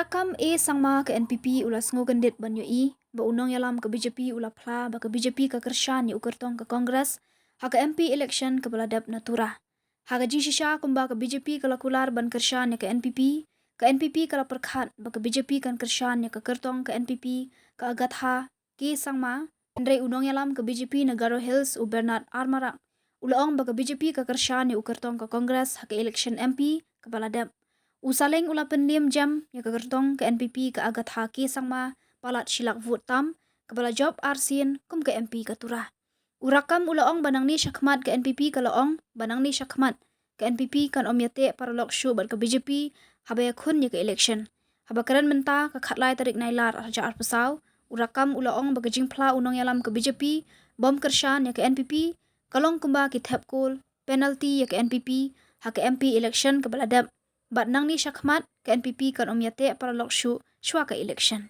Rakkam sangma ke NPP ulas ngogandit banyo ba unong yalam ke BJP ula pla ba ke BJP ke kershan ukertong ke Kongres ha ke MP election ke baladap na Tura. Ha ke Shah kumba ke BJP ke lakular ban kershan ke NPP ke la perkhat ba ke BJP kan kershan ke kertong ke NPP ke agatha ke sangma ndre unong yalam ke BJP Negaro Hills u Bernard Armarak ulaong ba ke BJP ke kershan ukertong ke Kongres ha ke election MP ke baladap. Usaling ula pendiam jam ya ke gertong ke NPP ke agat haki sangma palat silak vote tam ke bala job arsin kum ke MP ke Tura. Rakkam ulaong banang ni syakmat ke NPP ke laong banang ni syakmat ke NPP kan om yate para lok show ban ke BJP habaya khun ya ke election. Haba keren menta ke khatlai tarik nailar raja arpesau Rakkam ulaong bagajing pla unong yalam ke BJP bom kershan ya ke NPP kalong kumba ki Thep kul penalty ya ke NPP ha ke MP election ke baladap. Bat nang ni syakmat ke NPP kan om yate para lok shua ke election.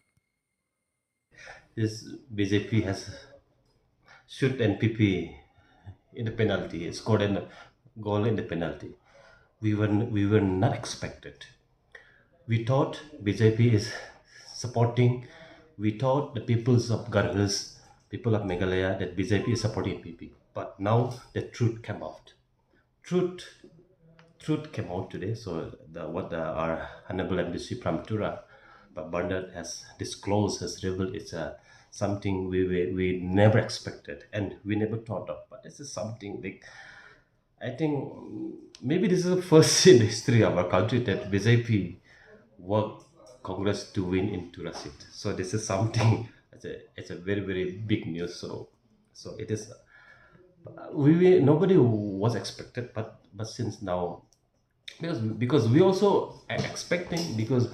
This BJP has shoot NPP in the penalty, scored a goal in the penalty. We were not expected. We thought BJP is supporting. We thought the peoples of Garhils, people of Meghalaya, that BJP is supporting PP. But now the truth came out. Truth truth came out today. So our honorable embassy from Tura, but Bernard has disclosed, has revealed, it's something we never expected and we never thought of. But this is something like, I think maybe this is the first in the history of our country that BJP worked Congress to win in Tura seat. So this is something. It's a very very big news. So it is. We nobody was expected, but since now, because we also are expecting, because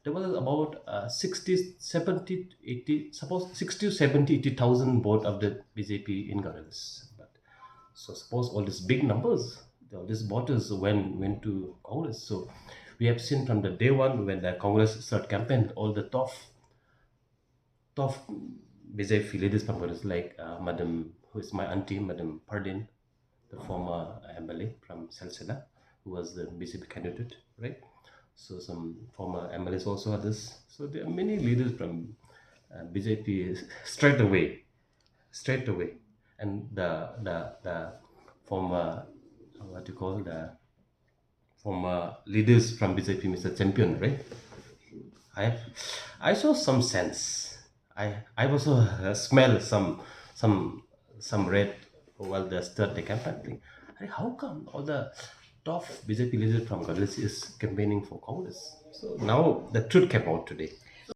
there was about 60 70 80, suppose 60 to 70 80,000 vote of the BJP in Congress. But so suppose all these big numbers, all these voters went to Congress. So we have seen from the day one when the Congress started campaign, all the tough BJP leaders from Congress, like Madam, who is my auntie, Madam Pardin, the former MLA from Salsela, who was the BJP candidate, right? So some former MLAs also are this. So there are many leaders from BJP straight away, and the former, what you call, the former leaders from BJP, Mr. Champion, right? I I saw some sense. I also smell some red while they start the campaign. Think, "Hey, how come all the top BJP leaders from Congress is campaigning for Congress?" So now the truth came out today.